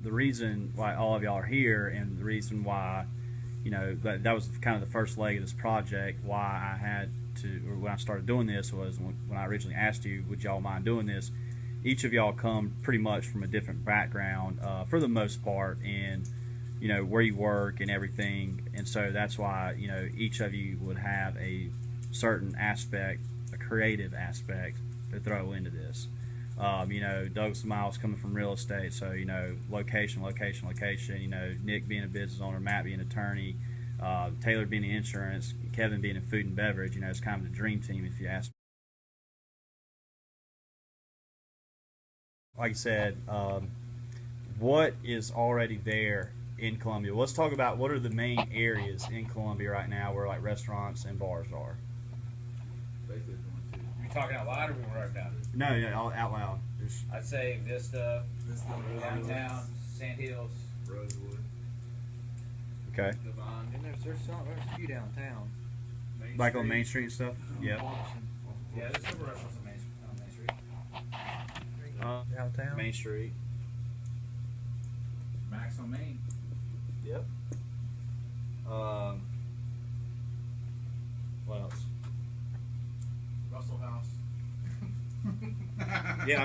the reason why all of y'all are here, and the reason why, that was kind of the first leg of this project. Why I had to, or when I started doing this, was when I originally asked you, would y'all mind doing this? Each of y'all come pretty much from a different background, for the most part, and where you work and everything, and so that's why each of you would have a certain aspect, a creative aspect to throw into this. Douglas and Miles coming from real estate, so location. Nick being a business owner, Matt being an attorney, Taylor being in insurance, Kevin being in food and beverage. It's kind of the dream team, if you ask me. Like I said, what is already there in Columbia? Let's talk about what are the main areas in Columbia right now where like restaurants and bars are. You talking out loud or we right now? No, out loud. I'd say Vista, downtown, Sand Hills, Rosewood. Okay. Devon. And there's a few downtown. Like on Main Street and stuff? Yeah. Yeah, there's several restaurants on Main Street. Downtown. Main Street. Max on Main. Yep. What else? Russell House. Yeah,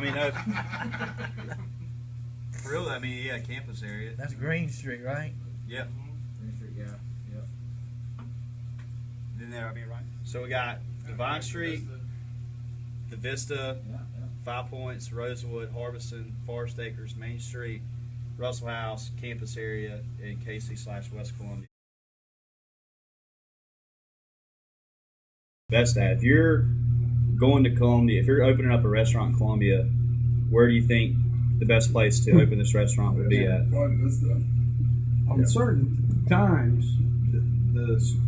really, yeah, campus area. That's Green Street, right? Yep. Main Street, yeah. Yep. Then there, right? So we got Devon Street, the Vista, Yeah. 5 Points, Rosewood, Harbison, Forest Acres, Main Street, Russell House, campus area, and KC/West Columbia. Best at, if you're going to Columbia, if you're opening up a restaurant in Columbia, where do you think the best place to open this restaurant would be at? On certain times,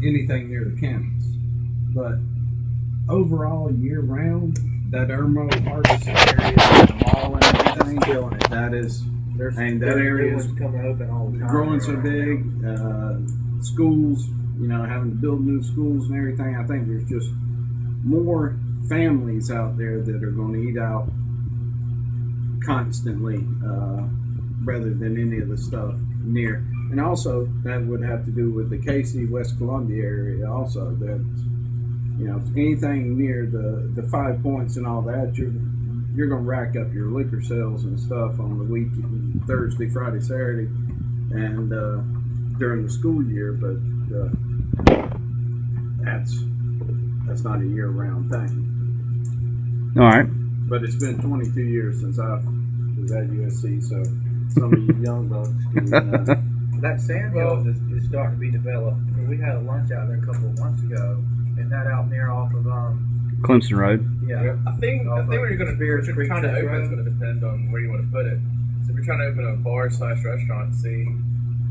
anything near the campus, but overall year round, that Irmo Harbison area, the mall and everything, Killing it. that is, There's and that area is coming open all the time. growing so big. Schools, having to build new schools and everything. I think there's just more families out there that are going to eat out constantly, rather than any of the stuff near. And also, that would have to do with the KC West Columbia area. Also, that anything near the 5 Points and all that, you're going to rack up your liquor sales and stuff on the week, Thursday, Friday, Saturday, and during the school year. But that's not a year-round thing. All right. But it's been 22 years since I was at USC, so some of you young bucks can, That Sand Hills is starting to be developed. We had a lunch out there a couple of months ago, and that out there off of Clemson Road. yeah. I think when you're going to Spears trying Creek to open, Road. it's going to depend on where you want to put it. So if you're trying to open a bar/restaurant,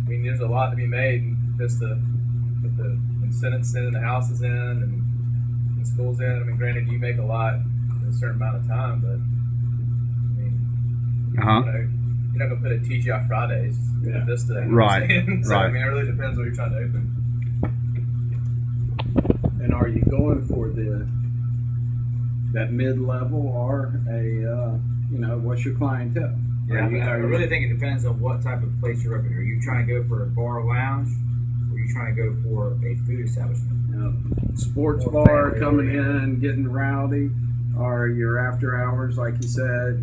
there's a lot to be made in Vista with the incentives in, the houses in, and the schools in. Granted, you make a lot in a certain amount of time, but you're not going to put a TGI Fridays in Vista. You know what I'm saying? So, Right. it really depends what you're trying to open. and are you going for that mid-level or what's your clientele? Yeah, I really think it depends on what type of place you're opening. Are you trying to go for a bar lounge, or are you trying to go for a food establishment? Sports Or bar family coming oriented. in, getting rowdy, or your after hours, like you said,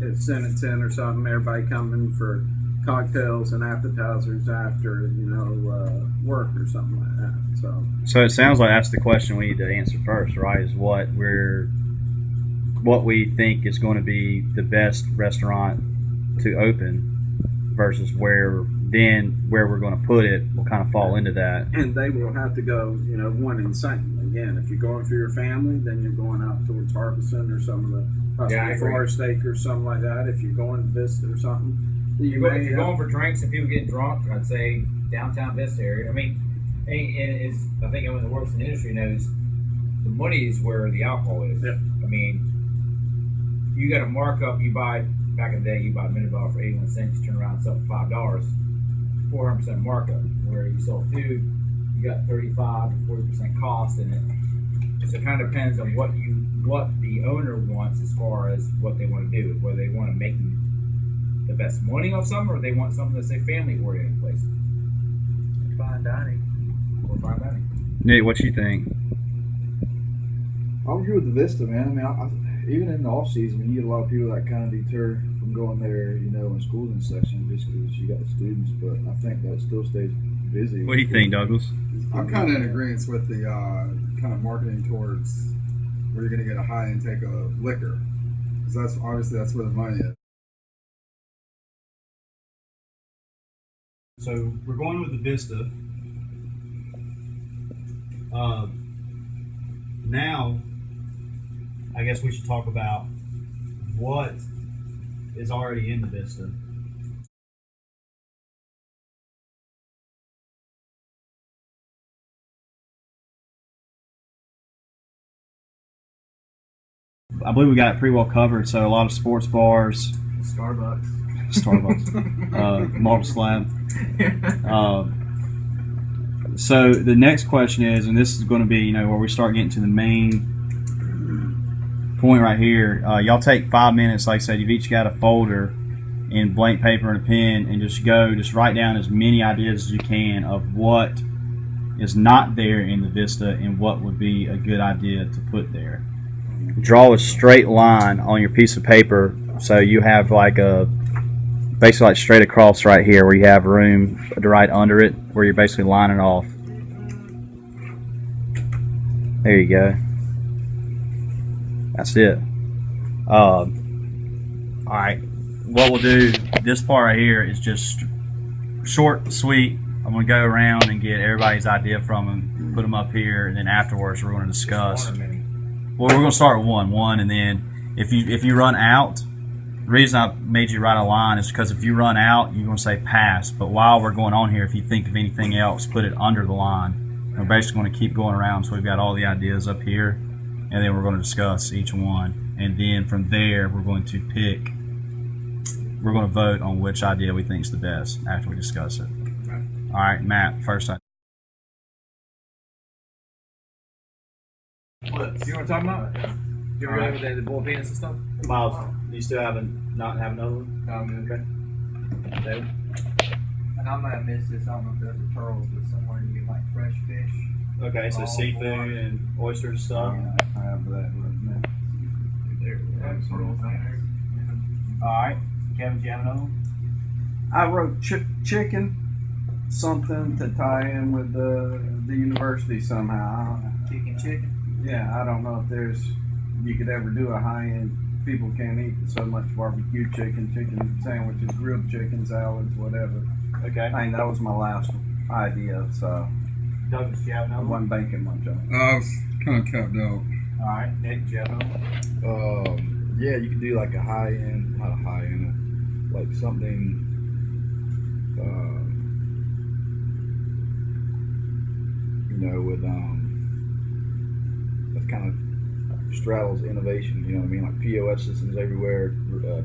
it's Senate 10 or something, everybody coming for cocktails and appetizers after, work or something like that. So it sounds like that's the question we need to answer first, right? Is what we think is going to be the best restaurant to open versus where we're going to put it will kind of fall into that. And they will have to go, one and same. Again, if you're going for your family, then you're going out towards Harbison or some of the possibly Forest Acres, something like that. If you're going to Vista or something, If you're going for drinks and people getting drunk, I'd say downtown Vista area. I think anyone that works in the industry knows the money is where the alcohol is. Yeah. You got a markup. You buy back in the day, you buy a minute bottle for 81 cents. You turn around and sell it for $5, 400% markup. Where you sell food, you got 35 to 40% cost in it. So it kind of depends on what the owner wants as far as what they want to do, whether they want to make the best money off something, or they want something that's a family oriented place? Fine dining. Or fine dining. Nick, what you think? I agree with the Vista, man. I mean, even in the off season, you get a lot of people that kind of deter from going there, you know, in schools in session just because you got the students. But I think that still stays busy. What do you think, Douglas? I'm kind of in agreement with the kind of marketing towards where you're going to get a high intake of liquor, because that's obviously that's where the money is. So we're going with the Vista. Now, I guess we should talk about what is already in the Vista. I believe we got it pretty well covered. So a lot of sports bars, Starbucks. Marble Slab. So the next question is, and this is going to be, you know, where we start getting to the main point right here. Y'all take 5 minutes, like I said, you've each got a folder and blank paper and a pen, and just write down as many ideas as you can of what is not there in the Vista and what would be a good idea to put there. Draw a straight line on your piece of paper, so you have like basically like straight across right here where you have room right under it where you're basically lining off. There you go. That's it. Alright, what we'll do, this part right here is just short and sweet. I'm going to go around and get everybody's idea from them, put them up here, and then afterwards we're going to discuss. Well, we're going to start with one, and then if you run out, the reason I made you write a line is because if you run out, you're going to say pass. But while we're going on here, if you think of anything else, put it under the line. We're basically going to keep going around, so we've got all the ideas up here, and then we're going to discuss each one. And then from there, we're going to vote on which idea we think is the best after we discuss it. All right, Matt, first idea. What? You know what I'm talking about? You ever go with the bull penis and stuff? Miles, do you still not have another one? Okay. David? And I'm gonna miss this. I don't know if there's a pearls, but somewhere you get like fresh fish. Okay, so seafood and oysters and stuff. I have that right now. All right, Kevin, do you have another one? I wrote chicken, something to tie in with the university somehow. Chicken. Yeah, I don't know if you could ever do a high-end, people can't eat so much barbecue chicken sandwiches, grilled chicken salads, whatever. Okay. I think that was my last idea, so Douglas, do you have I another one? wasn't banking much on it. I was kind of kept out. All right, Nick, do you have another one? Yeah, you could do like a high end, not a high end, like something. You know, with that's kind of straddles innovation. You know what I mean? Like POS systems everywhere,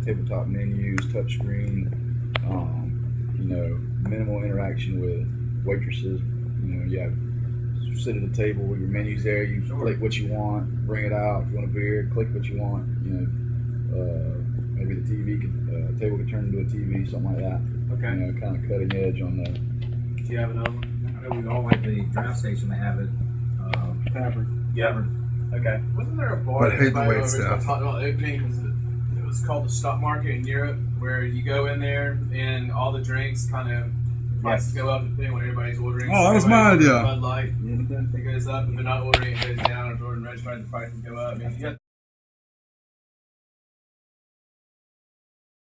tabletop menus, touchscreen. You know, minimal interaction with waitresses. You know, you sit at a table with your menus there. You click what you want, bring it out. If you want a beer, click what you want. You know, maybe the table could turn into a TV, something like that. Okay. You know, kind of cutting edge on that. Do you have another one? I know we all like the draft station. They have it. Fabric. Yeah. Okay. Wasn't there a bar But that hate the everybody wait over staff. talked about opening? It was called the stock market in Europe, where you go in there and all the drinks kind of prices go up depending on what everybody's ordering. Oh, that was my Everybody's idea. ordering Bud Light, it goes up. If they're not ordering, it goes down. If they're ordering Red Stripe, the prices go up. I mean, you got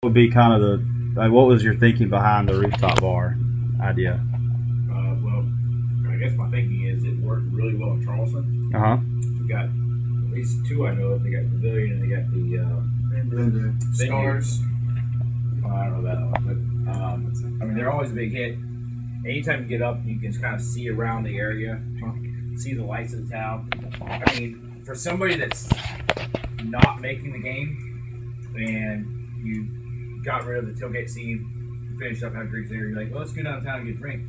Would be kind of what was your thinking behind the rooftop bar idea? Well, I guess my thinking is it worked really well in Charleston. We got at least two I know of. They got the Pavilion and they got the Venue. stars. I don't know that one, but I mean they're always a big hit. Anytime you get up, you can kind of see around the area, see the lights of the town. I mean, for somebody that's not making the game and you got rid of the tailgate scene, finished up having drinks there, you're like, well, let's go downtown and get a drink.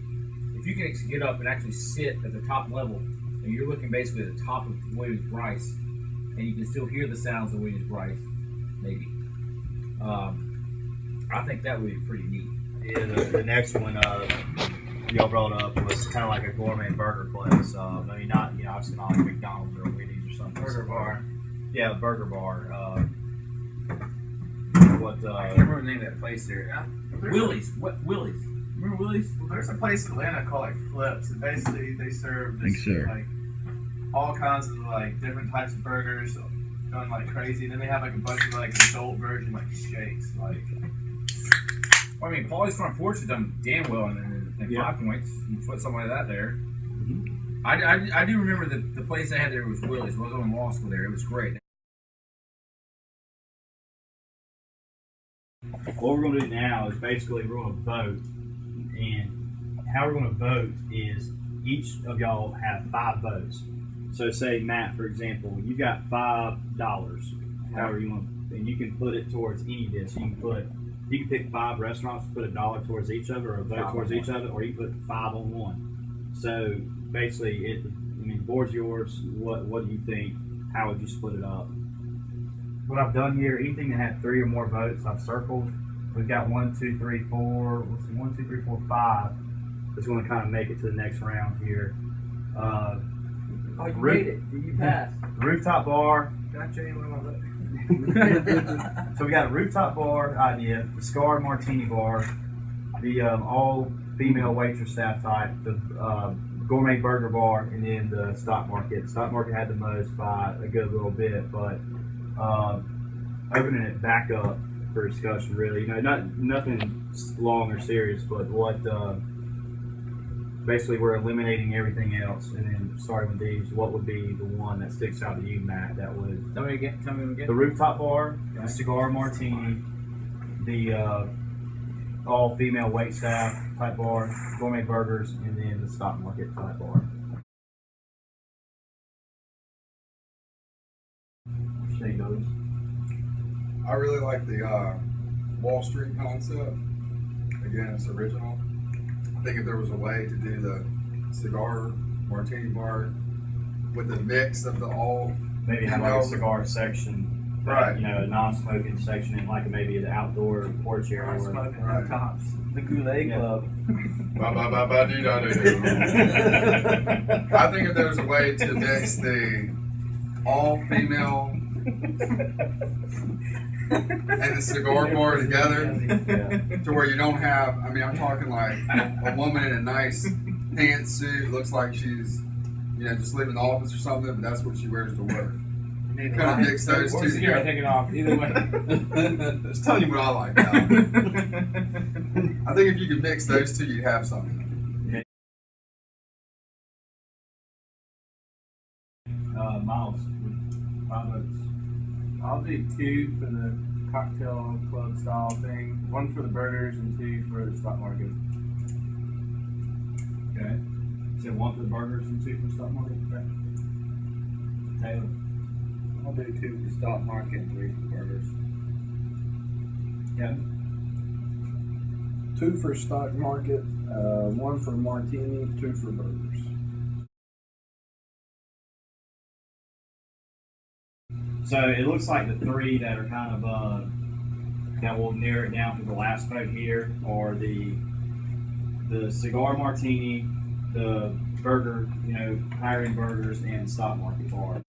If you can get up and actually sit at the top level, and you're looking basically at the top of Williams Bryce, and you can still hear the sounds of Williams Bryce, maybe. I think that would be pretty neat. Yeah, the next one y'all brought up was kind of like a gourmet burger place. I mean, not obviously not like McDonald's or Wendy's or something. Burger bar. Yeah, burger bar. I can't remember the name of that place there. Willie's. What Willie's? Remember Willie's? Well, there's a place in Atlanta called like Flips, and basically they serve Think this, so. like all kinds of like different types of burgers, going like crazy. Then they have like a bunch of like adult version like shakes, like. Well, I mean, Paulie's Front Porch has done damn well in Yeah. 5 points. You put something like that there. Mm-hmm. I do remember the place they had there was Willie's. It wasn't in law school there. It was great. What we're going to do now is basically we're going to vote, and how we're going to vote is each of y'all have 5 votes. So say Matt, for example, you got $5, however you want, and you can put it towards any dish. You can pick 5 restaurants, put $1 towards each of it, or a vote towards each of it, or you can put 5 on one. So basically, the board's yours. What do you think? How would you split it up? What I've done here, anything that had 3 or more votes, I've circled. We've got 1, 2, 3, 4. Let's see, 1, 2, 3, 4, 5. That's going to kind of make it to the next round here. Oh, you made it. You passed. Rooftop bar. Can I tell you one of my votes? So we got a rooftop bar idea, the Scar Martini bar, the all female waitress staff type, the gourmet burger bar, and then the stock market. The stock market had the most by a good little bit, but opening it back up for discussion, really, nothing long or serious, but what basically we're eliminating everything else, and then starting with these. What would be the one that sticks out to you, Matt? That would Tell me again. the rooftop bar, the cigar martini, the all female wait staff type bar, gourmet burgers, and then the stock market type bar. Say those. I really like the Wall Street concept. Again, it's original. I think if there was a way to do the cigar martini bar with the mix of the all, Maybe have like a cigar section, Right. A non-smoking section, and like maybe an outdoor porch area. where- Smoking Right. on tops. The Goulet Yeah. Club. Ba-ba-ba-ba-dee-da-dee-doo. I think if there was a way to mix the all female and the cigar bar together to where you don't have, I'm talking like a woman in a nice pantsuit, looks like she's, just leaving the office or something, but that's what she wears to work. Kind of mix those Or two security together. taking off. Either way. Just telling you what I like now. I think if you could mix those two, you'd have something. Miles, 5 votes. I'll do 2 for the cocktail club style thing, 1 for the burgers, and 2 for the stock market. Okay. So 1 for the burgers and 2 for the stock market. Okay. Taylor. I'll do 2 for stock market and 3 for burgers. Yeah. 2 for stock market, 1 for martini, 2 for burgers. So it looks like the 3 that are kind of that will narrow it down for the last vote here are the cigar martini, the burger, higher end burgers, and stock market bar.